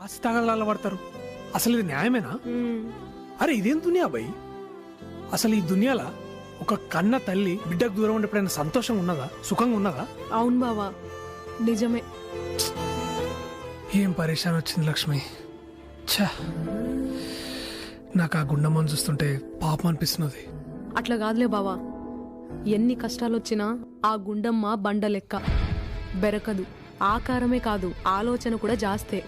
ఆస్తి తగలాల పడతారు? అసలు ఇది న్యాయమేనా? అరే ఇదేం దునియా భయ్? అసలు ఈ దునియాల ఒక కన్న తల్లి బిడ్డకు దూరం ఉండి ఎప్పుడైనా సంతోషంగా ఉన్నదా, సుఖంగా ఉన్నదా? అవును బావా, నిజమే. ఏం పరేషాన్ వచ్చింది లక్ష్మి. ఛా, నాకు ఆ గుండమ్మని చూస్తుంటే పాపం అనిపిస్తున్నది. అట్లా కాదులే బావా, ఎన్ని కష్టాలొచ్చినా ఆ గుండమ్మ బండ లెక్క బెరకదు. ఆకారమే కాదు, ఆలోచన కూడా జాస్తే.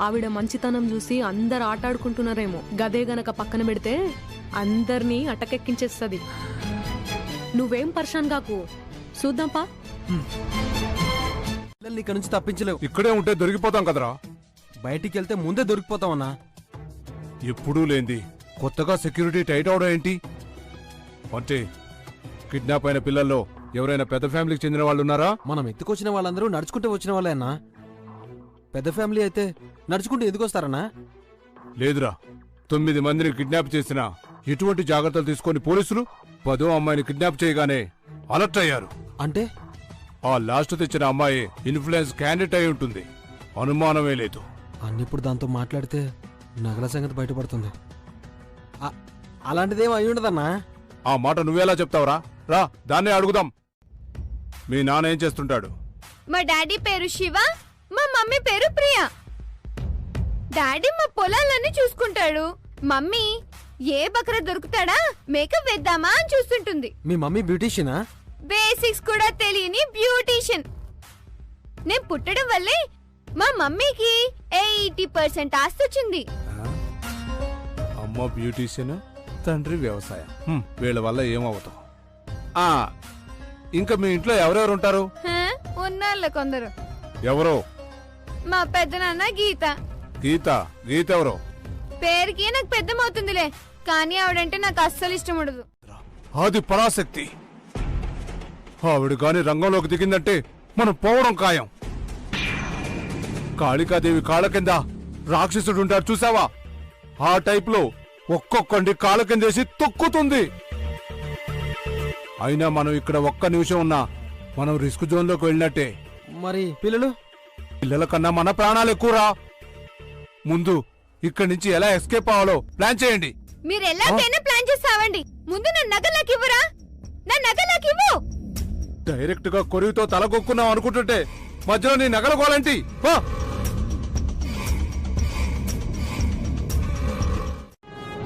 ఆవిడ మంచితనం చూసి అందరు ఆటాడుకుంటున్నారేమో, గదే గనక పక్కన పెడితే అందర్నీ అటకెక్కించేస్తుంది. నువ్వేం పర్షాన్ కాకు, చూద్దాంపా. ఇక్కడ నుంచి తప్పించలేవు. ఇక్కడే ఉంటే దొరికిపోతాం కదరా. బయటికి వెళ్తే ముందే దొరికిపోతామన్నా. ఎప్పుడూ లేంది కొత్తగా సెక్యూరిటీ టైట్ అవడం ఏంటి? అంటే కిడ్నాప్ అయిన పిల్లల్లో ఎవరైనా పెద్ద ఫ్యామిలీకి చెందిన వాళ్ళు ఉన్నారా? మనం ఎత్తుకొచ్చిన వాళ్ళందరూ నడుచుకుంటూ వచ్చిన వాళ్ళే అన్నా. పెద్ద ఫ్యామిలీ అయితే నడుచుకుంటూ ఎదుకొస్తారన్నా? లేదురా, 9 మందిని కిడ్నాప్ చేసిన ఎటువంటి జాగ్రత్తలు తీసుకొని పోలీసులు 10వ అమ్మాయిని కిడ్నాప్ చేయగానే అలర్ట్ అయ్యారు. అంటే ఆ లాస్ట్ తెచ్చిన అమ్మాయి ఇన్ఫ్లుయెన్స్ క్యాండిడేట్ అయి ఉంటుంది, అనుమానమే లేదు. అన్నిప్పుడు దాంతో మాట్లాడితే నగల సంగతి బయటపడుతుంది. అలాంటిదేం అయి ఉండదన్నా. ఆ మాట నువ్వెలా చెప్తావురా? రా, దాన్నే అడుగుదాం. మీ నాన్న ఏం చేస్తుంటాడు? మా డాడీ పేరు శివ, మా మమ్మీ పేరు ప్రియ. డాడీ మా పొలాలన్నీ చూసుకుంటాడు. మమ్మీ ఏ బకర దొరుకుతాడా మేకప్ వేద్దామా అని చూస్తుంటుంది. మీ మమ్మీ బ్యూటీషియనా? బేసిక్స్ కూడా తెలియని బ్యూటీషియన్. నేను పుట్టడం వల్లే మా మమ్మీకి 80% ఆస్తి వచ్చింది. అమ్మ బ్యూటీషియన్, తండ్రి వ్యవసాయం. వీళ్ళ వల్ల ఏమవుతాం. ఇంకా మీ ఇంట్లో ఎవరెవరు ఉంటారు? ఉన్నాళ్ళ కొందరు. ఎవరో? మా పెద్దనాన్న గీత. గీత? గీత ఎవరో? పేరుకి నాకు పెద్దమవుతుందిలే, కానీ ఆవిడంటే నాకు అస్సలు ఇష్టం ఉండదు. అది పరాశక్తి. ఆవిడ గాని రంగంలోకి దిగిందంటే మనం పోవడం ఖాయం. కాళికాదేవి కాళ్ళ కింద రాక్షసుడు ఉంటాడు చూసావా? ఆ టైప్ లో ఒక్కొక్కండి కాళ్ళ కిందేసి తొక్కుతుంది. అయినా మనం ఇక్కడ ఒక్క నిమిషం ఉన్నా మనం రిస్క్ జోన్ లోకి వెళ్ళినట్టే. మరి పిల్లలు? పిల్లల కన్నా మన ప్రాణాలు ఎక్కువరా. ముందు ఇక్కడి నుంచి ఎలా ఎస్కేప్ అవ్వాలో ప్లాన్ చేయండి. మీరు ఎలాగైనా ప్లాన్ చేస్తావండి. ముందు నా నగలకి ఇవ్వరా, నా నగలకి ఇవ్వు. డైరెక్ట్ గా కొరివితో తలకొక్కున్నాం అనుకుంటుంటే మధ్యలో నీ నగలకోవాలంటి.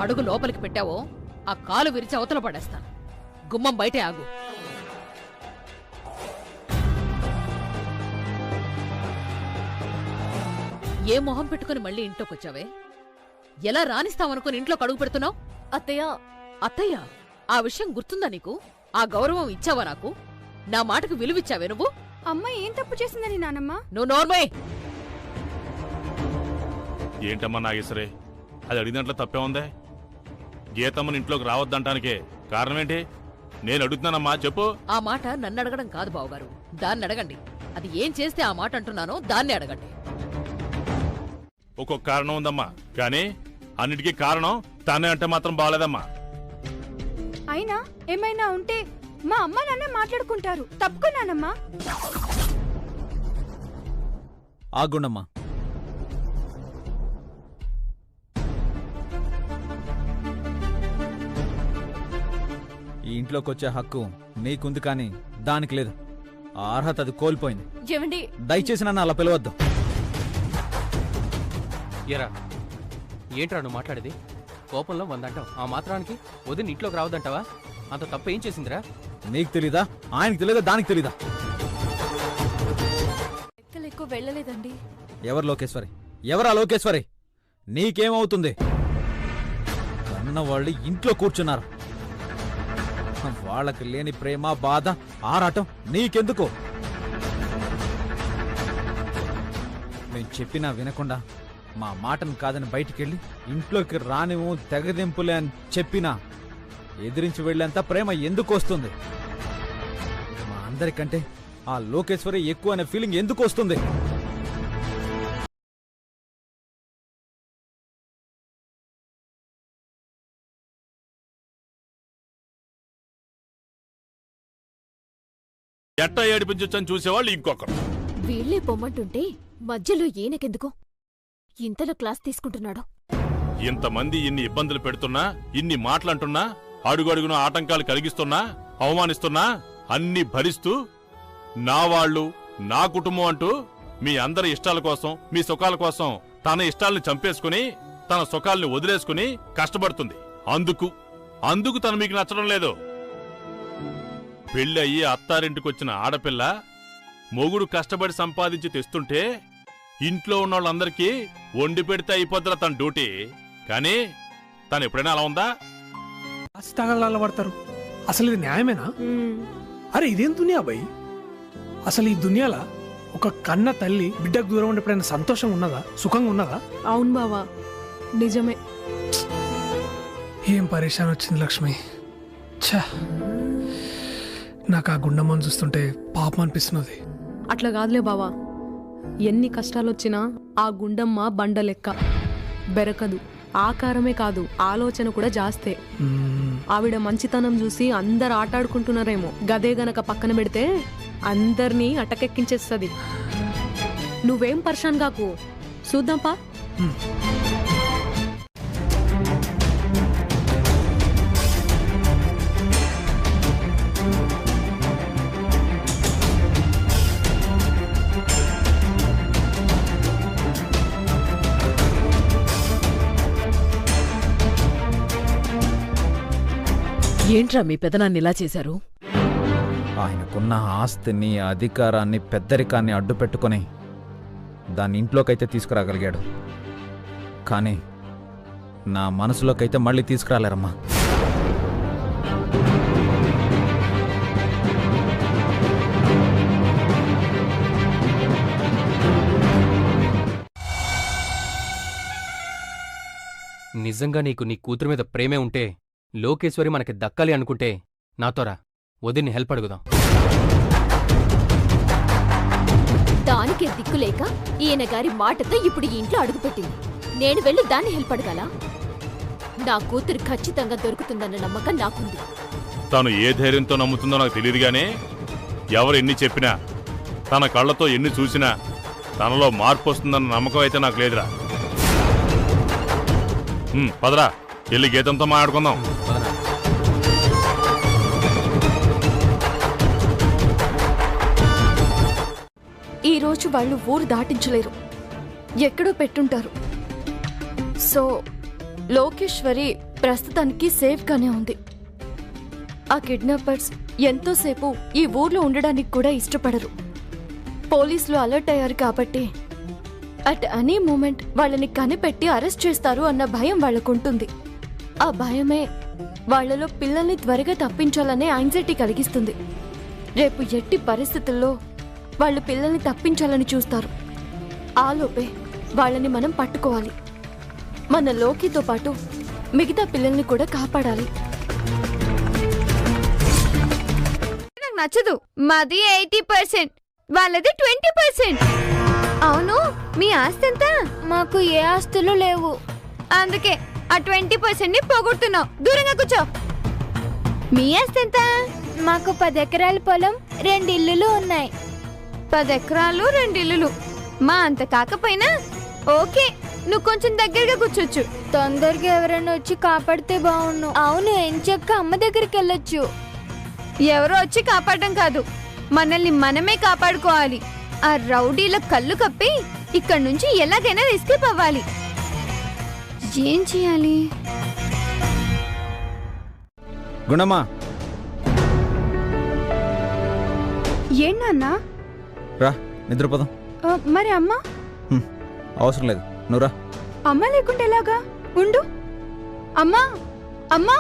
అడుగు లోపలికి పెట్టావో ఆ కాలు విరిచి అవతల పడేస్తాను. గుమ్మం బయటే ఆగు. ఏ మొహం పెట్టుకుని మళ్ళీ ఇంట్లోకొచ్చావే? ఎలా రాణిస్తావనుకుని ఇంట్లోకి అడుగు పెడుతున్నావు? అత్తయ్య. అత్తయ్య? ఆ విషయం గుర్తుందా నీకు? ఆ గౌరవం ఇచ్చావా నాకు? నా మాటకు విలువిచ్చావే నువ్వు? అమ్మ ఏం తప్పు చేసిందని నానమ్మ? నువ్వు నోర్మే. ఏంటమ్మా నాగేశ్వరే, అది అడిగినట్లు తప్పే ఉందే? గీతమ్మని ఇంట్లోకి రావద్దంటానికే కారణమేంటి? నేను అడుగుతున్నానమ్మా, చెప్పు. ఆ మాట నన్ను అడగడం కాదు బావగారు, దాన్ని అడగండి. అది ఏం చేస్తే ఆ మాట అంటున్నానో దాన్ని అడగండి. ఒక్కొక్క కారణం ఉందమ్మా, కానీ అన్నిటికీ కారణం తానే అంటే మాత్రం బాలేదమ్మా. అయినా ఏమైనా ఉంటే మా అమ్మ నాన్న మాట్లాడుకుంటారు. తప్పుకున్నానమ్మా. ఆగుండమ్మా. ఈ ఇంట్లోకొచ్చే హక్కు నీకుంది, కానీ దానికి లేదు. ఆ అర్హత అది కోల్పోయింది. ఏమండి? దయచేసి నన్ను అలా పిలవద్దు. ఎరా, ఏంట్రా నువ్వు మాట్లాడేది? కోపంలో 100 అంటావు, ఆ మాత్రానికి వదిన ఇంట్లోకి రావద్దంటావా? అంత తప్పు ఏం చేసిందిరా? నీకు తెలీదా? ఆయనకి తెలీదా? దానికి తెలీదా? ఎక్కువ వెళ్ళలేదండి. ఎవరు లోకేశ్వరి? ఎవరా లోకేశ్వరి? నీకేమవుతుంది? కన్న వాళ్ళు ఇంట్లో కూర్చున్నారు. వాళ్ళకి లేని ప్రేమ, బాధ, ఆరాటం నీకెందుకు? మేము చెప్పినా వినకుండా మా మాటను కాదని బయటికెళ్ళి ఇంట్లోకి రానివ్వు, తెగదింపులే అని చెప్పినా ఎదిరించి వెళ్లేంత ప్రేమ ఎందుకు వస్తుంది? మా అందరికంటే ఆ లోకేశ్వరి ఎక్కువ అనే ఫీలింగ్ ఎందుకు వస్తుంది? ఎట్టా ఏడిపించొచ్చని చూసేవాళ్ళు ఇంకొకరు. వీళ్లే పొమ్మంటుంటే మధ్యలో ఈయనకెందుకు? ఇంతలో క్లాస్ తీసుకుంటున్నాడు? ఇంతమంది ఇన్ని ఇబ్బందులు పెడుతున్నా, ఇన్ని మాటలంటున్నా, అడుగడుగున ఆటంకాలు కలిగిస్తున్నా, అవమానిస్తున్నా అన్ని భరిస్తూ నా వాళ్ళు, నా కుటుంబం అంటూ మీ అందరి ఇష్టాల కోసం, మీ సుఖాల కోసం తన ఇష్టాల్ని చంపేసుకుని, తన సుఖాల్ని వదిలేసుకుని కష్టపడుతుంది. అందుకు తను మీకు నచ్చడం లేదు. పెళ్ళి అయ్యి అత్తారింటికొచ్చిన ఆడపిల్ల మొగుడు కష్టపడి సంపాదించి తెస్తుంటే ఇంట్లో ఉన్న వాళ్ళందరికీ వండి పెడితే అయిపోద్దిరా తన డ్యూటీ. కానీ తను ఎప్పుడైనా అలా ఉందా? తగలాల పడతారు. అసలు ఇది న్యాయమేనా? అరే ఇదేం దునియా భయ్? అసలు ఈ దునియాలో ఒక కన్న తల్లి బిడ్డకు దూరం ఉండి ఎప్పుడైనా సంతోషంగా ఉన్నదా, సుఖంగా ఉన్నదా? అవును బావా, నిజమే. ఏం పరేషాన్ వచ్చింది లక్ష్మి. ఛా, నాకు ఆ గుండమ్మని చూస్తుంటే పాపం అనిపిస్తున్నది. అట్లా కాదులే బావా, ఎన్ని కష్టాలొచ్చినా ఆ గుండమ్మ బండ లెక్క బెరకదు. ఆకారమే కాదు, ఆలోచన కూడా జాస్తే. ఆవిడ మంచితనం చూసి అందరు ఆటాడుకుంటున్నారేమో, గదే గనక పక్కన పెడితే అందర్నీ అటకెక్కించేస్తుంది. నువ్వేం పర్షాన్ కాకు, చూద్దాంపా. ఏంట్రా మీ పెదనాన్ని ఇలా చేశారు? ఆయనకున్న ఆస్తిని, అధికారాన్ని, పెద్దరికాన్ని అడ్డు పెట్టుకుని దాన్ని ఇంట్లోకైతే తీసుకురాగలిగాడు. కానీ నా మనసులోకైతే మళ్ళీ తీసుకురాలేరమ్మా. నిజంగా నీకు నీ కూతురు మీద ప్రేమే ఉంటే, లోకేశ్వరి మనకి దక్కాలి అనుకుంటే నాతోరా, వదిన్ని హెల్ప్ అడుగుదాం. దానికే దిక్కులేక ఈయన గారి మాటతో ఇప్పుడు ఈ ఇంట్లో అడుగుపెట్టింది. నేను వెళ్ళి దాన్ని హెల్ప్ అడగాలా? నా కూతురు ఖచ్చితంగా దొరుకుతుందన్న నమ్మకం నాకుంది. తను ఏ ధైర్యంతో నమ్ముతుందో నాకు తెలియదుగానే, ఎవరు ఎన్ని చెప్పినా, తన కళ్ళతో ఎన్ని చూసినా తనలో మార్పు వస్తుందన్న నమ్మకం అయితే నాకు లేదురా. పదరా, వెళ్ళి గీతంతో మాట్లాడుకుందాం. ఈ రోజు వాళ్ళు ఊరు దాటించలేరు, ఎక్కడో పెట్టుంటారు. సో లోకేశ్వరి ప్రస్తుతానికి సేఫ్గానే ఉంది. ఆ కిడ్నాపర్స్ ఎంతోసేపు ఈ ఊర్లో ఉండడానికి కూడా ఇష్టపడరు. పోలీసులు అలర్ట్ అయ్యారు కాబట్టి అట్ ఎనీ మూమెంట్ వాళ్ళని కనిపెట్టి అరెస్ట్ చేస్తారు అన్న భయం వాళ్ళకుంటుంది. ఆ భయమే వాళ్లలో పిల్లల్ని త్వరగా తప్పించాలనే యాంగ్జైటీ కలిగిస్తుంది. రేపు ఎట్టి పరిస్థితుల్లో వాళ్ళు పిల్లల్ని తప్పించాలని చూస్తారు. ఆలోపే వాళ్ళని మనం పట్టుకోవాలి. మన లోకితో పాటు మిగతా పిల్లల్ని కూడా కాపాడాలి. నాకు నచ్చదు. మాది 80%, వాళ్ళది 20%. అవును, మీ ఆస్తి ఎంత? మాకు ఏ ఆస్తులు లేవు, అందుకే ఆ 20%ని పోగొడుతున్నావు. దూరంగా కూర్చో. మీ ఆస్తి ఎంత? మాకు 10 ఎకరాల పొలం, 2 ఇల్లులు ఉన్నాయి. 10 ఎకరాలు 2 ఇల్లులు. మా అంత కాకపోయినా ఓకే, నువ్వు కొంచెం దగ్గరగా కూర్చోచ్చు. తొందరగా ఎవరైనా వచ్చి కాపాడితే బాగుండు. అవును, ఎంచక్క అమ్మ దగ్గరికి వెళ్ళొచ్చు. ఎవరో వచ్చి కాపాడడం కాదు, మనల్ని మనమే కాపాడుకోవాలి. ఆ రౌడీల కళ్ళు కప్పి ఇక్కడి నుంచి ఎలాగైనా ఎస్కేప్ అవ్వాలి. ఏం చేయాలి? గుణమ్మా, ఏంటన్నా? రా నిద్రపోదాం. మరి అమ్మ? అవసరం లేదు, నువ్వు రా. అమ్మ లేకుంటే ఎలాగా? ఉండు. అమ్మా, అమ్మా,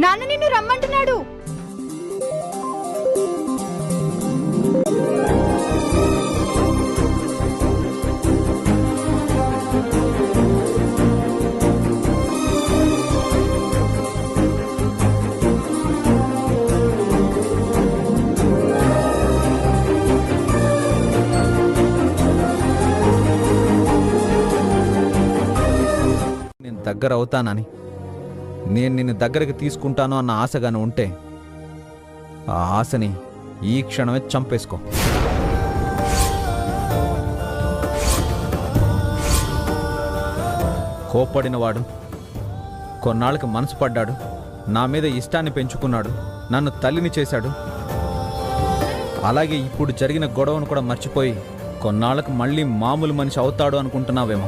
నాన్న నిన్ను రమ్మంటున్నాడు. దగ్గర అవుతానని, నేను నిన్ను దగ్గరికి తీసుకుంటాను అన్న ఆశగానే ఉంటే ఆ ఆశని ఈ క్షణమే చంపేసుకో. కోప్పడినవాడు, కొన్నాళ్ళకి మనసు పడ్డాడు, నా మీద ఇష్టాన్ని పెంచుకున్నాడు, నన్ను తల్లిని చేశాడు. అలాగే ఇప్పుడు జరిగిన గొడవను కూడా మర్చిపోయి కొన్నాళ్ళకు మళ్ళీ మామూలు మనిషి అవుతాడు అనుకుంటున్నావేమో.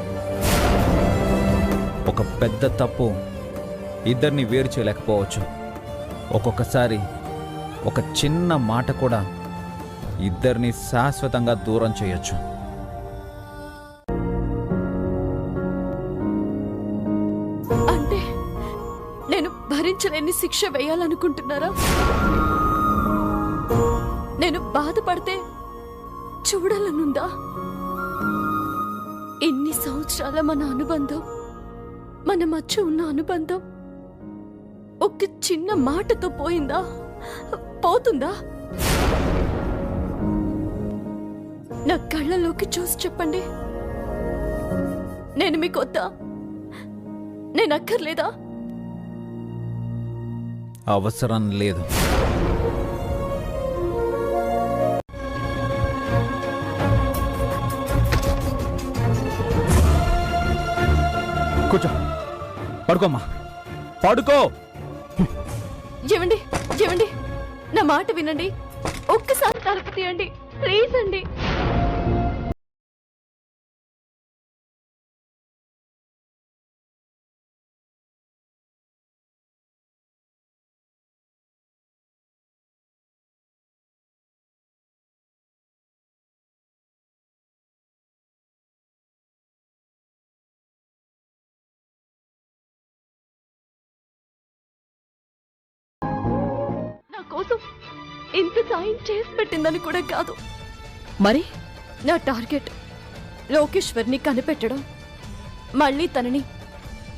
ఒక పెద్ద తప్పు ఇద్దరిని వేరు చేయలేకపోవచ్చు. ఒక్కొక్కసారి ఒక చిన్న మాట కూడా ఇద్దరిని శాశ్వతంగా దూరం చేయొచ్చు. అంటే నేను భరించలేని శిక్ష వేయాలనుకుంటున్నారా? నేను బాధపడితే చూడాలనుందా? ఎన్ని సంవత్సరాల మన అనుబంధం, మన మధ్య ఉన్న అనుబంధం ఒక చిన్న మాటతో పోయిందా? పోతుందా? నా కళ్ళలోకి చూసి చెప్పండి. నేను మీకు వద్దా? నేను అక్కర్లేదా? అవసరం లేదు. కూర్చో, పడుకోమ్మా, పడుకో. ఏమండి, ఏమండి, నా మాట వినండి. ఒక్కసారి తలుపు తీయండి ప్లీజ్ అండి. కోసం ఇంత సాయం చేసి పెట్టిందని కూడా కాదు. మరి నా టార్గెట్ లోకేశ్వర్ని కనిపెట్టడం, మళ్ళీ తనని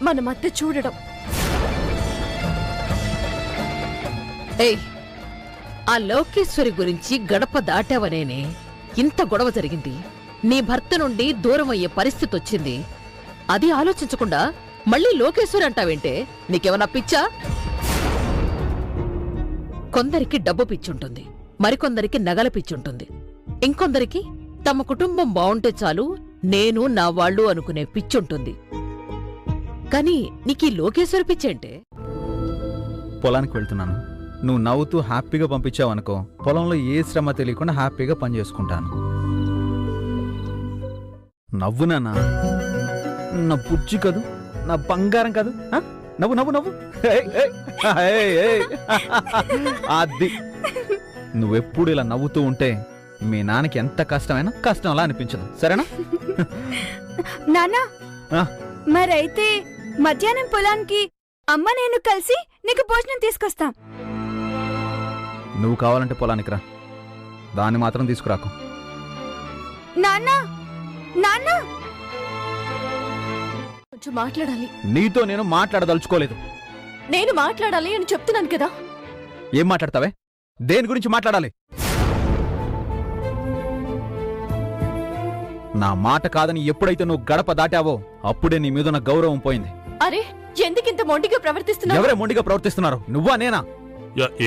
మన మధ్య చూడడం. ఏయ్, ఆ లోకేశ్వరి గురించి గడప దాటావనేనే ఇంత గొడవ జరిగింది. నీ భర్త నుండి దూరం అయ్యే పరిస్థితి వచ్చింది. అది ఆలోచించకుండా మళ్ళీ లోకేశ్వరి అంటావేంటే? నీకేమన్నా పిచ్చా? కొందరికి డబ్బు పిచ్చుంటుంది, మరికొందరికి నగల పిచ్చుంటుంది, ఇంకొందరికి తమ కుటుంబం బావుంటే చాలు నేను నా వాళ్ళు అనుకునే పిచ్చుంటుంది. కాని నీకీ లోకేశ్వరి పిచ్చేంటే? పొలానికి వెళ్తున్నాను, నువ్వు నవ్వుతూ హ్యాపీగా పంపించావనుకో, పొలంలో ఏ శ్రమ తెలియకుండా హ్యాపీగా పని చేసుకుంటాను. నవ్వునానా? నా పుచ్చి కదూ, నా బంగారం కాదు. నవ్వు నవ్వు నవ్వు. అది నువ్వెప్పుడు ఇలా నవ్వుతూ ఉంటే మీ నాన్నకి ఎంత కష్టమైనా కష్టం అలా అనిపించదు, సరేనా? నానా, మరైతే మధ్యాహ్నం పొలానికి అమ్మ నేను కలిసి నీకు భోజనం తీసుకొస్తాం. నువ్వు కావాలంటే పొలానికి రా, దాన్ని మాత్రం తీసుకురాకు. నాన్నా, నాన్నా, కొంచెం మాట్లాడాలి. నీతో నేను మాట్లాడదలుచుకోలేదు. నేను మాట్లాడాలి అని చెప్తున్నాను కదా. ఏం మాట్లాడతావే? దేని గురించి మాట్లాడాలి? నా మాట కాదని ఎప్పుడైతే నువ్వు గడప దాటావో అప్పుడే నీ మీద నా గౌరవం పోయింది. అరే, ఎందుకింత మొండిగా ప్రవర్తిస్తున్నావు? ఎవరే మొండిగా ప్రవర్తిస్తున్నారు? నువ్వా నేనా?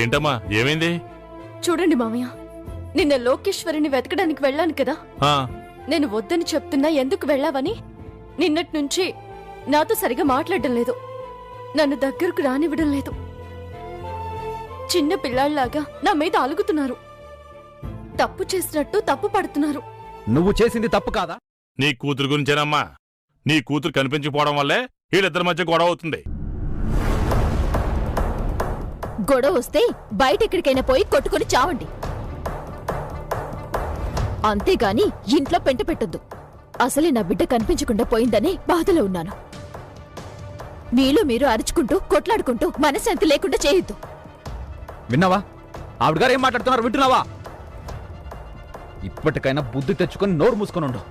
ఏంటమ్మా, ఏమైంది? చూడండి మామయ్య, నిన్న లోకేశ్వరిని వెతకడానికి వెళ్ళాను కదా. నేను వద్దని చెప్తున్నా ఎందుకు వెళ్ళావని నిన్నటి నుంచి నాతో సరిగా మాట్లాడడం లేదు, నన్ను దగ్గరకు రానివ్వడం లేదు. చిన్న పిల్లాళ్లాగా నా మీద అలుగుతున్నారు, తప్పు చేసినట్టు తప్పు పడుతున్నారు. నువ్వు చేసింది తప్పు కాదా? నీ కూతురు గురించేనమ్మా. నీ కూతురు కనిపించిపోవడం వల్లే వీళ్ళిద్దరి మధ్య గొడవ అవుతుంది. గొడవ వస్తే బయటెక్కడికైనా పోయి కొట్టుకుని చావండి, అంతేగాని ఇంట్లో పెంట పెట్టొద్దు. అసలే నా బిడ్డ కనిపించకుండా పోయిందనే బాధలో ఉన్నాను. మీలో మీరు అరుచుకుంటూ కొట్లాడుకుంటూ మనశ్శాంతి లేకుండా చేయొద్దు. విన్నావా? ఆవిడ గారు ఏం మాట్లాడుతున్నారు వింటున్నావా? ఇప్పటికైనా బుద్ధి తెచ్చుకొని నోరు మూసుకొని ఉండు,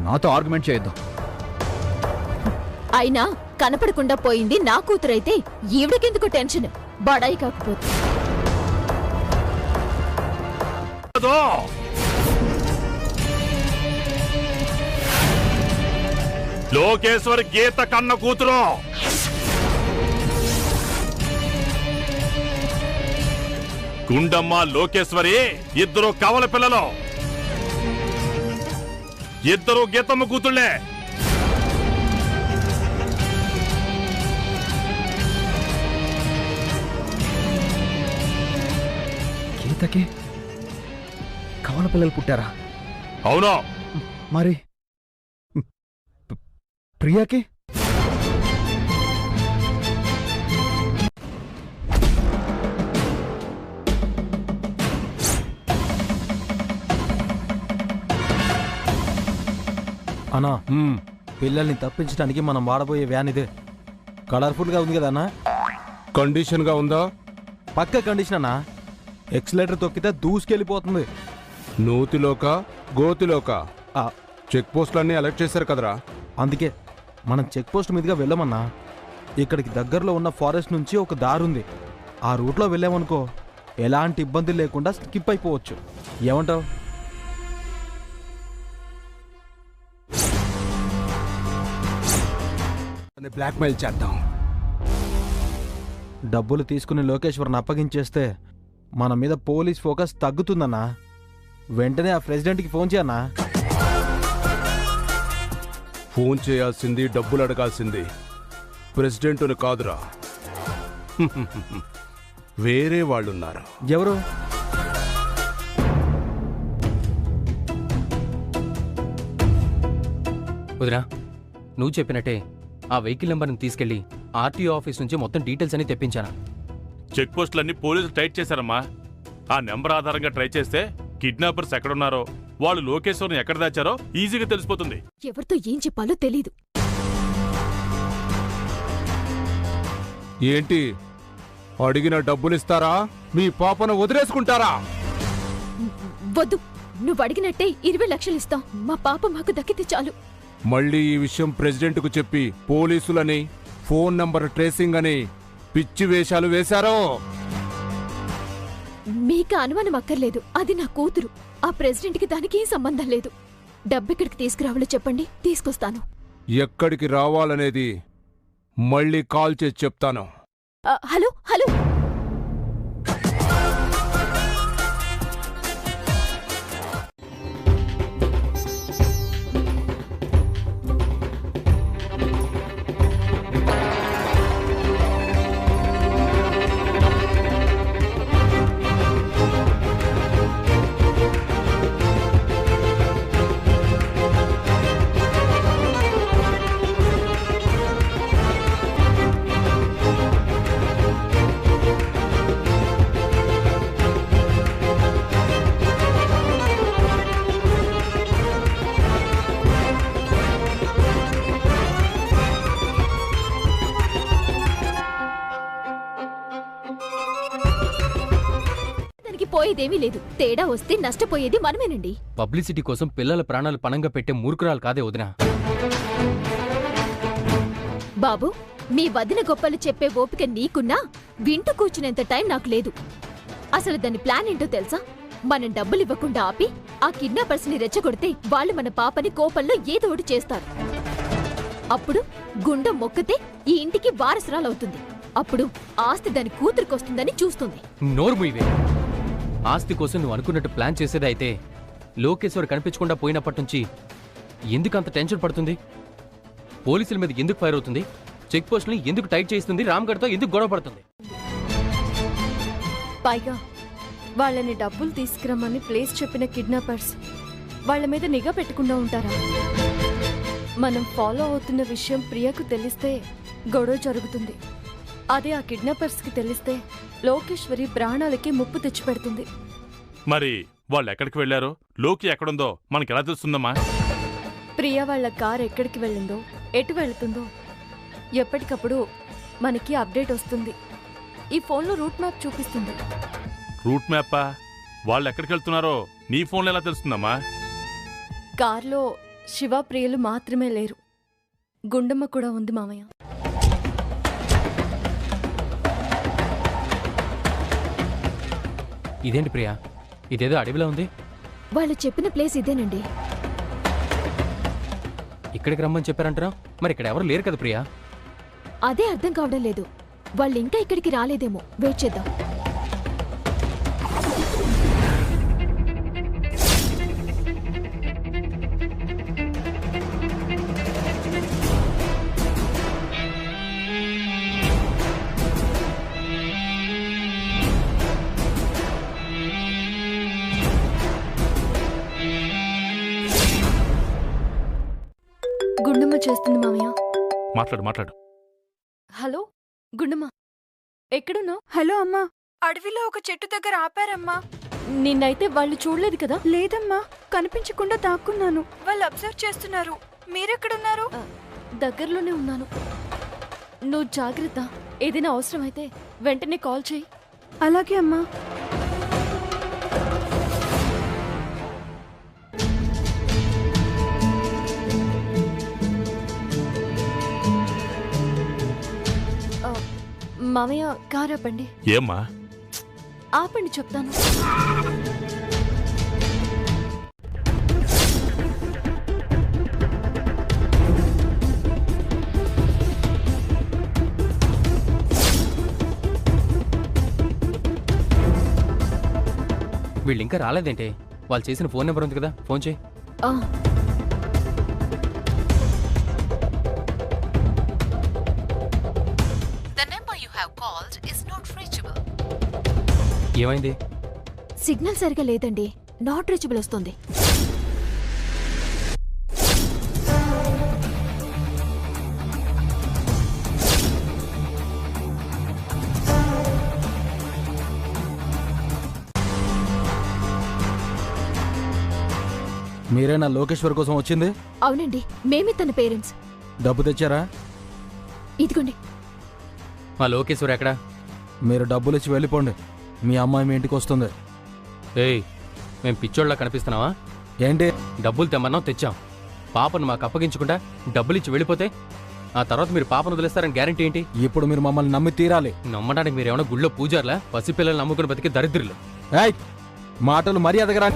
నాతో ఆర్గ్యుమెంట్ చేయొద్దు. అయినా కనపడకుండా పోయింది నా కూతురైతే ఈవిడకెందుకు టెన్షన్? బడాయి కాకపోతే లోకేశ్వరి గీత కన్న కూతురు. గుండమ్మ లోకేశ్వరి ఇద్దరు కవల పిల్లలు, ఇద్దరు గీతమ్మ కూతుళ్లే. గీతకి కవల పిల్లలు పుట్టారా? అవునా? మరి ప్రియాకి? అన్నా పిల్లల్ని తప్పించడానికి మనం వాడబోయే వ్యాన్ ఇదే. కలర్ఫుల్గా ఉంది కదా అన్నా? కండిషన్గా ఉందా? పక్క కండిషన్ అన్నా. ఎక్సిలేటర్ తొక్కితే దూసుకెళ్ళిపోతుంది. నూతిలోక గోతిలోక చెక్ పోస్టులన్నీ అలర్ట్ చేశారు కదరా. అందుకే మనం చెక్ పోస్ట్ మీదుగా వెళ్ళమన్నా. ఇక్కడికి దగ్గరలో ఉన్న ఫారెస్ట్ నుంచి ఒక దారి ఉంది. ఆ రూట్లో వెళ్ళామనుకో ఎలాంటి ఇబ్బంది లేకుండా స్కిప్ అయిపోవచ్చు. ఏమంటావు? బ్లాక్మెయిల్ చేద్దాం. డబ్బులు తీసుకుని లోకేశ్వర్ని అప్పగించేస్తే మన మీద పోలీస్ ఫోకస్ తగ్గుతుందన్నా. వెంటనే ఆ ప్రెసిడెంట్కి ఫోన్ చేయన్నా. ఫోన్ చేయాల్సింది, డబ్బులు అడగాల్సింది ప్రెసిడెంట్ను కాదురా. వేరే వాళ్ళున్నారు. ఎవరు? వదినా, నువ్వు చెప్పినట్టే ఆ వెహికల్ నెంబర్ని తీసుకెళ్లి ఆర్టీఓ ఆఫీస్ నుంచి మొత్తం డీటెయిల్స్ అని తెప్పించాను. చెక్ పోస్టులన్నీ పోలీసులు టైట్ చేశారమ్మా. ఆ నెంబర్ ఆధారంగా ట్రై చేస్తే కిడ్నాపర్స్ ఎక్కడున్నారో, వాళ్ళు లోకేశ్వర్ని ఎక్కడ దాచారో ఈజీగా తెలిసిపోతుంది. ఎవరితో ఏం చెప్పాలో తెలీదు. ఏంటి అడిగిన డబ్బులిస్తారా? మీ పాపను వదిలేసుకుంటారా? వద్దు, నువ్వు అడిగినట్టే 20 లక్షలు ఇస్తాం. మా పాప మాకు దక్కితే చాలు. మళ్ళీ ఈ విషయం ప్రెసిడెంట్కు చెప్పి పోలీసులని, ఫోన్ నంబర్ ట్రేసింగ్ అని పిచ్చి వేషాలు వేశారో? మీకు అనుమానం అక్కర్లేదు. అది నా కూతురు. ఆ ప్రెసిడెంట్కి దానికి ఏం సంబంధం లేదు. డబ్బెక్కడికి తీసుకురావాలో చెప్పండి, తీసుకొస్తాను. ఎక్కడికి రావాలనేది మళ్ళీ కాల్ చేసి చెప్తాను. హలో హలో, పోయేదేమీ లేదు. తేడా వస్తే నష్టపోయేది మనమేనండి. పబ్లిసిటీ కోసం పిల్లల ప్రాణాలు పణంగా పెట్టే మూర్ఖురాలు కాదే వదినా. బాబు, మీ వదిన గొప్పలు చెప్పే ఓపిక నీకున్నా వింటూ కూర్చునేంత టైం నాకు లేదు. అసలు దాని ప్లాన్ ఏంటో తెలుసా? మనం డబ్బులు ఇవ్వకుండా ఆపి ఆ కిడ్నాపర్స్ ని రెచ్చగొడితే వాళ్ళు మన పాపని కోపంలో ఏదో ఒకటి చేస్తారు. అప్పుడు గుండె మొక్కితే ఈ ఇంటికి వారసురాలవుతుంది. అప్పుడు ఆస్తి దాని కూతురికొస్తుందని చూస్తుంది. నోర్ముయివే. ఆస్తి కోసం నువ్వు అనుకున్నట్టు ప్లాన్ చేసేది అయితే లోకేశ్వర్ కనిపించకుండా పోయినప్పటి నుంచి ఎందుకంత టెన్షన్ పడుతుంది? పోలీసుల మీద ఎందుకు ఫైర్ అవుతుంది? చెక్ పోస్టుని ఎందుకు టైట్ చేస్తుంది? రామ్గఢ్తో ఎందుకు గొడవ పడుతుంది? పైగా వాళ్ళని డబ్బులు తీసుకురమ్మని ప్లేస్ చెప్పిన కిడ్నాపర్స్ వాళ్ళ మీద నిఘా పెట్టకుండా ఉంటారా? మనం ఫాలో అవుతున్న విషయం ప్రియకు తెలిస్తే గొడవ జరుగుతుంది. అదే ఆ కిడ్నాపర్స్కి తెలిస్తే లోకేశ్వరి ప్రాణాలకి ముప్పు తెచ్చిపెడుతుంది. మరి వాళ్ళు ఎక్కడికి వెళ్లారో, లోకి ఎక్కడుందో మనకెలా తెలుస్తుందమ్మా? ప్రియ వాళ్ళ కార్ ఎక్కడికి వెళ్ళిందో, ఎటు వెళుతుందో ఎప్పటికప్పుడు మనకి అప్డేట్ వస్తుంది. ఈ ఫోన్లో రూట్ మ్యాప్ చూపిస్తుంది. రూట్ మ్యాపా? వాళ్ళు ఎక్కడికి వెళ్తున్నారో నీ ఫోన్లో ఎలా తెలుస్తుందమ్మా? కార్లో శివ, ప్రియలు మాత్రమే లేరు. గుండమ్మ కూడా ఉంది మామయ్య. ఇదేంటి ప్రియా, ఇదేదో అడవిలో ఉంది. వాళ్ళు చెప్పిన ప్లేస్ ఇదేనండి. ఇక్కడికి రమ్మని చెప్పారంటున్నావు, మరి ఇక్కడ ఎవరు లేరు కదా ప్రియా? అదే అర్థం కావడం లేదు. వాళ్ళు ఇంకా ఇక్కడికి రాలేదేమో. వెయిట్ చేద్దాం. కాల్ చేస్తుంది మామయ్య. మాట్లాడు మాట్లాడు. హలో గుండమ్మ, ఎక్కడున్నావు? హలో అమ్మా, అడవిలో ఒక చెట్టు దగ్గర ఆపారమ్మా. నిన్నైతే వాళ్ళు చూడలేదు కదా? లేదమ్మా, కనిపించకుండా దాక్కున్నాను. వాళ్ళు అబ్జర్వ్ చేస్తున్నారు. మీరెక్కడున్నారు? దగ్గరలోనే ఉన్నాను. నువ్వు జాగ్రత్త. ఏదైనా అవసరమైతే వెంటనే కాల్ చేయి. అలాగే అమ్మా. మామయ్య కార్ ఆపండి. ఏమ్మా? ఆపండి చెప్తాను. వీళ్ళు ఇంకా రాలేదేంటి? వాళ్ళు చేసిన ఫోన్ నెంబర్ ఉంది కదా, ఫోన్ చేయి. ఏమైంది? సిగ్నల్ సరిగా లేదండి, నాట్ రీచబుల్ వస్తుంది. మీరేనా లోకేశ్వర్ కోసం వచ్చింది? అవునండి, మేమే తన పేరెంట్స్. డబ్బు తెచ్చారా? ఇదిగోండి. మా లోకేశ్వర్ ఎక్కడా? మీరు డబ్బులు ఇచ్చి వెళ్ళిపోండి, మీ అమ్మాయి మీ ఇంటికి వస్తుంది. ఏయ్, మేం పిచ్చోళ్ళ కనిపిస్తున్నావా ఏంటి? డబ్బులు తెమ్మన్నాం, తెచ్చాం. పాపను మాకు అప్పగించకుండా డబ్బులు ఇచ్చి వెళ్ళిపోతే ఆ తర్వాత మీరు పాపను వదిలేస్తారని గ్యారంటీ ఏంటి? ఇప్పుడు మీరు మమ్మల్ని నమ్మి తీరాలి. నమ్మడానికి మీరేమన్నా గుళ్ళో పూజార్లా? పసిపిల్లలు నమ్ముకుని బతికే దరిద్రులు. ఏయ్, మాటలు మర్యాదగా రా.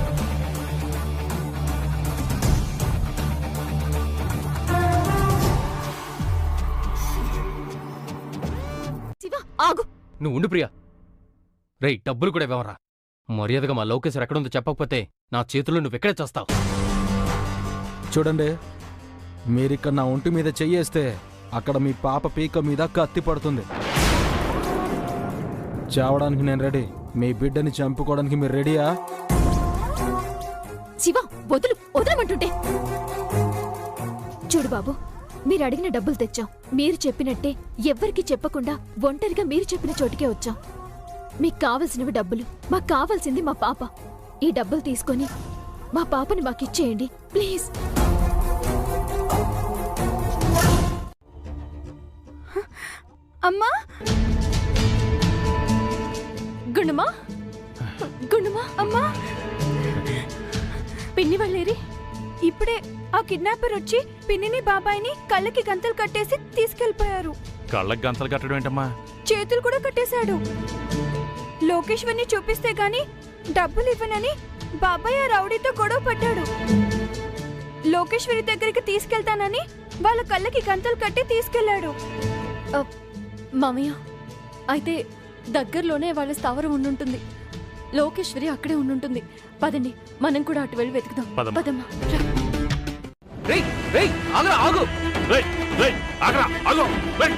ఆగు. నువ్వు ఉండు ప్రియా. రేయ్, డబ్బులు కూడా ఇవ్వరా. మర్యాదగా మా లోకేశ్వర్ ఎక్కడుందో చెప్పకపోతే నా చేతుల్లో నువ్వెక్కడే చేస్తావు. చూడండి, మీరిక్కడ నా ఒంటి మీద చెయ్యేస్తే అక్కడ మీ పాప పీక మీద కత్తి పడుతుంది. చావడానికి నేను రెడీ, మీ బిడ్డని చంపుకోవడానికి మీరు రెడీయా? శివ, వదలమంటుంటే. చూడు బాబు, మీరు అడిగిన డబ్బులు తెచ్చాం. మీరు చెప్పినట్టే ఎవ్వరికి చెప్పకుండా ఒంటరిగా మీరు చెప్పిన చోటుకే వచ్చాం. మీకు కావలసినవి డబ్బులు, మాకు కావాల్సింది మా పాప. ఈ డబ్బులు తీసుకొని మా పాపని మాకిచ్చేయండి ప్లీజ్. అమ్మా, గుండమ్మా, గుండమ్మా, అమ్మా. పిన్ని వాళ్ళేరి? ఇప్పుడే ఆ కిడ్నాపర్ వచ్చి పిన్నిని బాబాయిని కళ్ళకి గంతలు కట్టేసి తీసుకెళ్లిపోయారు. కళ్ళకి గంతలు కట్టడం ఏంటమ్మా? చేతులు కూడా కట్టేశాడు. లోకేశ్వర్ని చూపిస్తే గాని డబ్బులు ఇవ్వనని బాబాయ్ ఆ రౌడీతో గొడవ పడ్డాడు. లోకేశ్వరి దగ్గరికి తీసుకెళ్తానని వాళ్ళ కళ్ళకి గంతలు కట్టి తీసుకెళ్లాడు. మామయ్య, అయితే దగ్గరలోనే వాళ్ళ స్థావరం ఉండుంటుంది. లోకేశ్వరి అక్కడే ఉండుంటుంది. పదండి, మనం కూడా అటు వెళ్ళి వెతుకుదాం. పదమ్మా. రేయ్, రేయ్, ఆగురా, ఆగు. రేయ్, రేయ్, ఆగరా, ఆగు. రేయ్.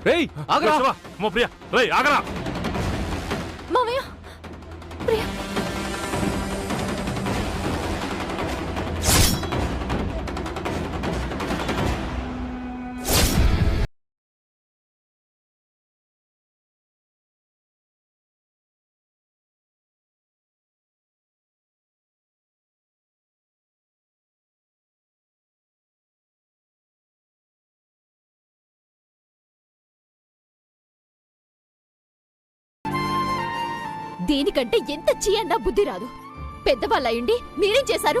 రేయ్, ఆగరా. అమ్మో ప్రియా, రేయ్, ఆగరా. మామయ్య, ప్రియా. దీనికంటే ఎంత చీయన్నా బుద్ధి రాదు. పెద్దవాళ్ళయ్యుండి మీరేం చేశారు?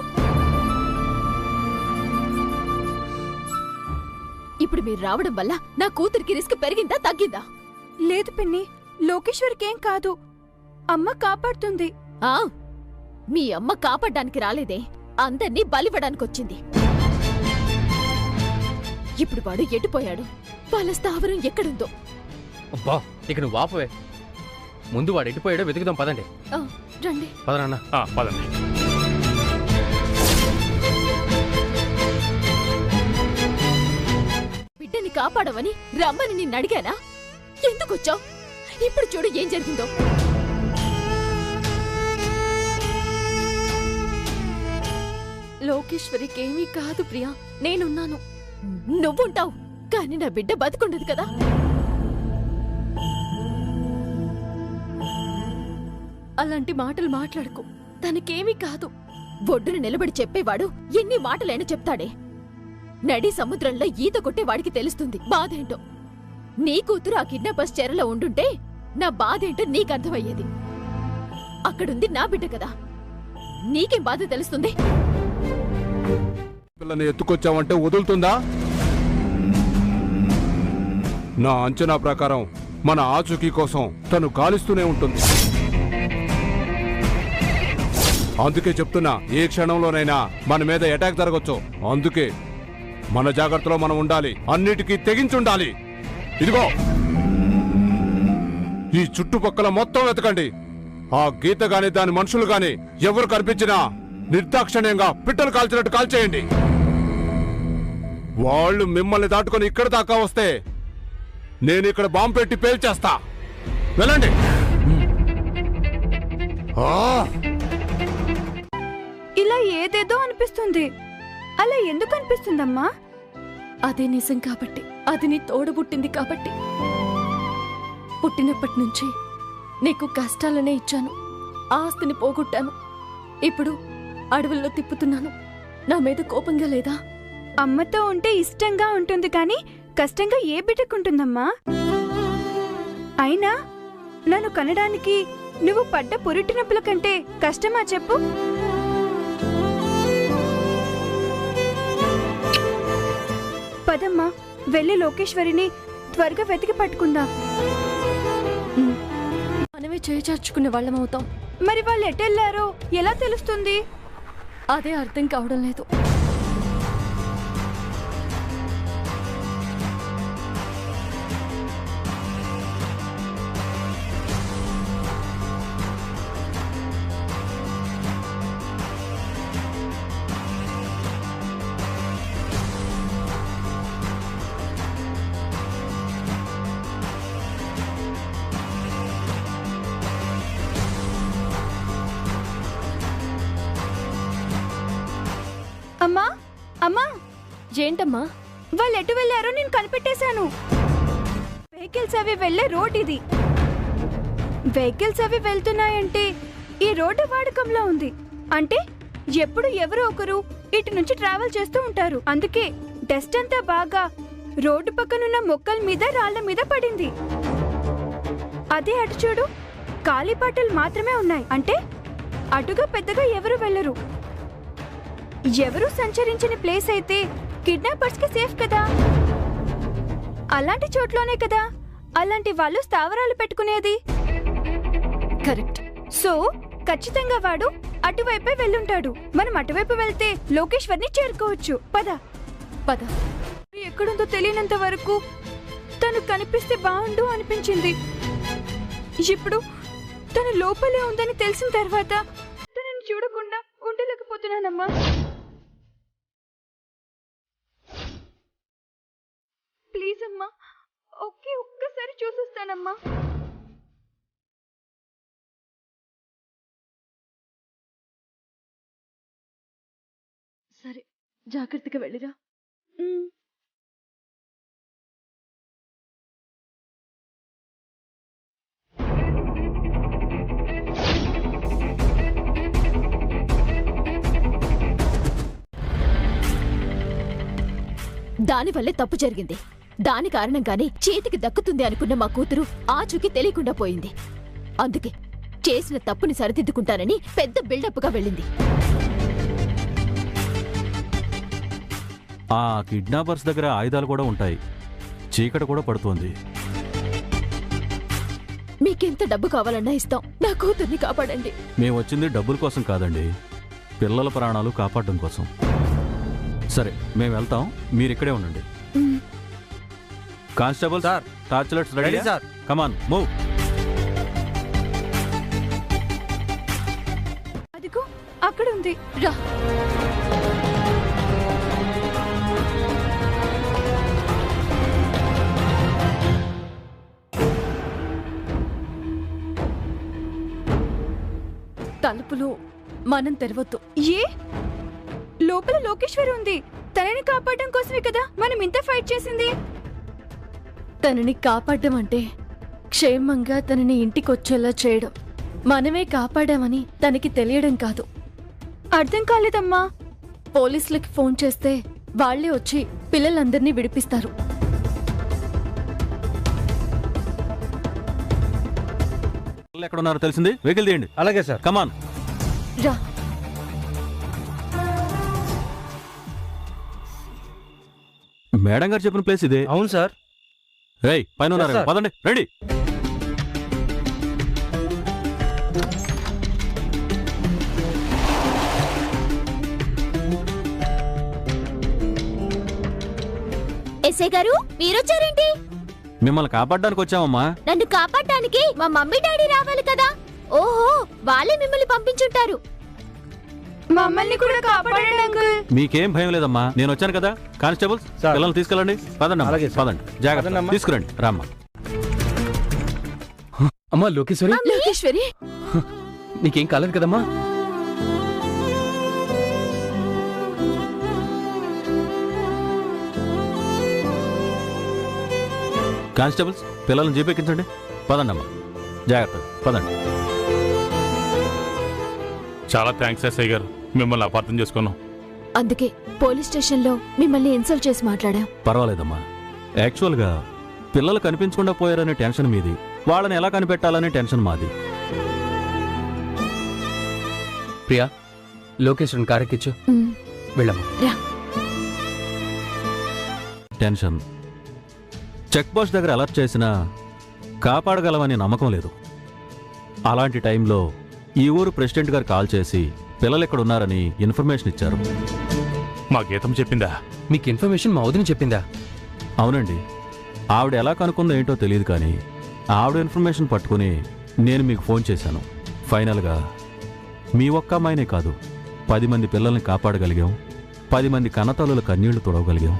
ఇప్పుడు మీరు రావడం వల్ల నా కూతురికి రిస్క్ పెరిగిందా తగ్గిందా? లేదు పిన్ని, లోకేశ్వర్కేం కాదు. అమ్మ కాపాడుతుంది. మీ అమ్మ కాపాడ్డానికి రాలేదే, అందర్నీ బలివ్వడానికొచ్చింది. ఇప్పుడు వాడు ఎటుపోయాడు? వాళ్ళ స్థావరం ఎక్కడుందో? అబ్బా, ఇక నువ్వు ఆపవే. ముందు వాడు ఎటుపోయాడో వెతుకుదాం, పదండి. రండి. పదనన్నా. పదండి. బిడ్డని కాపాడవని రమ్మని నిన్ను అడిగానా? ఎందుకొచ్చావు? ఇప్పుడు చూడు ఏం జరిగిందో. లోకేశ్వరికి ఏమీ కాదు ప్రియా, నేనున్నాను. నువ్వుంటావు కానీ నా బిడ్డ బతుకుండదు కదా. అలాంటి మాటలు మాట్లాడుకో, తనకేమీ కాదు. ఒడ్డున నిలబడి చెప్పేవాడు ఎన్ని మాటలైనా చెప్తాడే. నడి సముద్రంలో ఈత కొట్టే వాడికి తెలుస్తుంది బాధేంటో. నీ కూతురు ఆ కిడ్నాపర్స్ చెరలో ఉండుంటే నా బాధేంటో నీకు అర్థమయ్యేది. అక్కడుంది నా బిడ్డ కదా, నీకేం బాధ తెలుస్తుంది? పిల్లని ఎత్తుకొచ్చావంటే వదులుతుందా? నా అంచనా ప్రకారం మన ఆచూకీ కోసం తను గాలిస్తూనే ఉంటుంది. అందుకే చెప్తున్నా, ఏ క్షణంలోనైనా మన మీద అటాక్ జరగచ్చు. అందుకే మన జాగ్రత్తలో మనం ఉండాలి, అన్నిటికీ తెగించుండాలి. ఇదిగో ఈ చుట్టుపక్కల మొత్తం వెతకండి. ఆ గీత గాని దాని మనుషులు గాని ఎవరు కనిపించినా నిర్దాక్షిణ్యంగా పిట్టలు కాల్చినట్టు కాల్చేయండి. వాళ్ళు మిమ్మల్ని దాటుకొని ఇక్కడ దాకా వస్తే నేను ఇక్కడ బాంబు పెట్టి పేల్చేస్తా. వెళ్ళండి. ఇలా ఏదేదో అనిపిస్తుంది. అలా ఎందుకు అనిపిస్తుందమ్మా? అదే నిజం కాబట్టి, అది నీ తోడబుట్టింది కాబట్టి. పుట్టినప్పటి నుంచి నీకు కష్టాలనే ఇచ్చాను, ఆస్తిని పోగొట్టాను. ఇప్పుడు అడవుల్లో తిప్పుతున్నాను. నా మీద కోపంగా లేదా? అమ్మతో ఉంటే ఇష్టంగా ఉంటుంది కానీ కష్టంగా ఏ బిడ్డకుంటుందమ్మా? అయినా నన్ను కనడానికి నువ్వు పడ్డ పురిటి నొప్పుల కంటే కష్టమా చెప్పు? పదమ్మా, వెళ్ళి లోకేశ్వరిని త్వరగా వెతికి పట్టుకుందాం. మనమే చేర్చుకునే వాళ్ళమవుతాం. మరి వాళ్ళు ఎటెళ్లారో ఎలా తెలుస్తుంది? అదే అర్థం కావడం లేదు. అమ్మా అమ్మా, ఏంటమ్మా? వాళ్ళు ఎటు వెళ్లారో నేను కనిపెట్టేశాను. వెహికల్స్ అవి వెళ్లే రోడ్ ఇది. వెహికల్స్ అవి వెళ్తున్నాయంటే ఈ రోడ్డు వాడకంలో ఉంది. అంటే ఎప్పుడు ఎవరో ఒకరు ఇటు నుంచి ట్రావెల్ చేస్తూ ఉంటారు. అందుకే డస్ట్ అంతా బాగా రోడ్డు పక్కనున్న మొక్కల మీద రాళ్ల మీద పడింది. అదే అటు చూడు, కాలిపాటలు మాత్రమే ఉన్నాయి. అంటే అటుగా పెద్దగా ఎవరు వెళ్లరు. ఎవరు సంచరించిన ప్లేస్ అయితే కిడ్నాపర్స్ కి సేఫ్ కదా. అలాంటి చోట్లోనే కదా అలాంటి వాళ్ళు స్థావరాలు పెట్టుకునేది. కరెక్ట్. సో ఖచ్చితంగా వాడు అటువైపే వెళ్ళుంటాడు. మనం అటువైపు వెళ్తే లోకేశ్వర్ని చేరుకోవచ్చు. పద పద. ఎక్కడుందో తెలియనంత వరకు తను కనిపిస్తే బాగుండు అనిపించింది. ఇప్పుడు తను లోపలే ఉందని తెలిసిన తర్వాత తనని చూడకుండా ఉండలేకపోతున్నానమ్మా. ప్లీజ్ అమ్మా, ఒక్కసారి చూసొస్తానమ్మా. సరే, జాగ్రత్తగా వెళ్ళిరా. దానివల్లే తప్పు జరిగింది. దాని కారణంగానే చేతికి దక్కుతుంది అనుకున్న మా కూతురు ఆచూకీ తెలియకుండా పోయింది. అందుకే చేసిన తప్పుని సరిదిద్దుకుంటానని పెద్ద బిల్డప్గా వెళ్ళింది. ఆ కిడ్నాపర్స్ దగ్గర ఆయుధాలు కూడా ఉంటాయి. చీకటి కూడా పడుతోంది. మీకెంత డబ్బు కావాలన్నా ఇస్తాం. నా కూతుర్ని కాపాడండి. మేము వచ్చింది డబ్బుల కోసం కాదండి, పిల్లల ప్రాణాలు కాపాడడం కోసం. సరే, మేము వెళ్తాం, మీరు ఇక్కడే ఉండండి. Constable sir, torch lights ready sir. Come on, move. అదిగో అక్కడ ఉంది. రా. తలుపులు మనం తెరవద్దు. ఏ లోపల లోకేశ్వరి ఉంది. తనని కాపాడడం కోసమే కదా మనం ఇంత ఫైట్ చేసింది. తనని కాపాడడం అంటే క్షేమంగా తనని ఇంటికొచ్చేలా చేయడం. మనమే కాపాడామని తనకి తెలియడం కాదు. అర్థం కాలేదమ్మా. పోలీసులకి ఫోన్ చేస్తే వాళ్లే వచ్చి పిల్లలందరినీ విడిపిస్తారు. ఎక్కడ ఉన్నారో తెలిసింది, వెహికల్ తీయండి. అలాగే సార్. కమాన్. రా. మేడం గారు చెప్పిన ప్లేస్ ఇదే. అవును సార్. రేయ్ పైన ఉన్నారు, Yes, sir. పదండి, రెడీ. ఎస్ఐ గారు మీరొచ్చారేంటి? మిమ్మల్ని కాపాడడానికి వచ్చామమ్మా. నన్ను కాపాడటానికి మా మమ్మీ డాడీ రావాలి కదా. ఓహో, వాళ్ళే మిమ్మల్ని పంపించుంటారు. మమ్మల్ని కూడా కాపాడండి అంకుల్. మీకేం భయం లేదమ్మా, నేను వచ్చాను కదా. కానిస్టేబుల్స్ పిల్లల్ని తీసుకెళ్ళండి. పదండి అమ్మా. అలాగే సార్. పదండి, జాగ్రత్త తీసుకురండి. రామ్మా. అమ్మా లోకేశ్వరి, లోకేశ్వరి, నీకేం కాలేదు కదమ్మా? కానిస్టేబుల్స్ పిల్లల్ని జీపెక్కించండి. పదండి అమ్మా, జాగ్రత్త, పదండి. చాలా థ్యాంక్స్ ఎస్ఐ గారు, మిమ్మల్ని అపార్థం చేసుకున్నాం. అందుకే పోలీస్ స్టేషన్లో మిమ్మల్ని ఇన్సల్ట్ చేసి మాట్లాడాం. పర్వాలేదమ్మా. యాక్చువల్గా పిల్లలు కనిపించకుండా పోయారనే టెన్షన్ మీది, వాళ్ళని ఎలా కనిపెట్టాలనే టెన్షన్ మాది. ప్రియా, లోకేశ్వరిని కారెక్కిచ్చు, వెళ్ళమ్మా. టెన్షన్. చెక్ పోస్ట్ దగ్గర అలర్ట్ చేసినా కాపాడగలమని నమ్మకం లేదు. అలాంటి టైంలో ఈ ఊరు ప్రెసిడెంట్ గారు కాల్ చేసి పిల్లలు ఎక్కడున్నారని ఇన్ఫర్మేషన్ ఇచ్చారు. మా గీతం చెప్పిందా? మీకు ఇన్ఫర్మేషన్ మా వదిన చెప్పిందా? అవునండి. ఆవిడ ఎలా కనుక్కుందో ఏంటో తెలియదు, కానీ ఆవిడ ఇన్ఫర్మేషన్ పట్టుకుని నేను మీకు ఫోన్ చేశాను. ఫైనల్గా మీ ఒక్క అమ్మాయినే కాదు, 10 మంది పిల్లల్ని కాపాడగలిగాం, 10 మంది కన్నతల్లుల కన్నీళ్లు తుడవగలిగాం.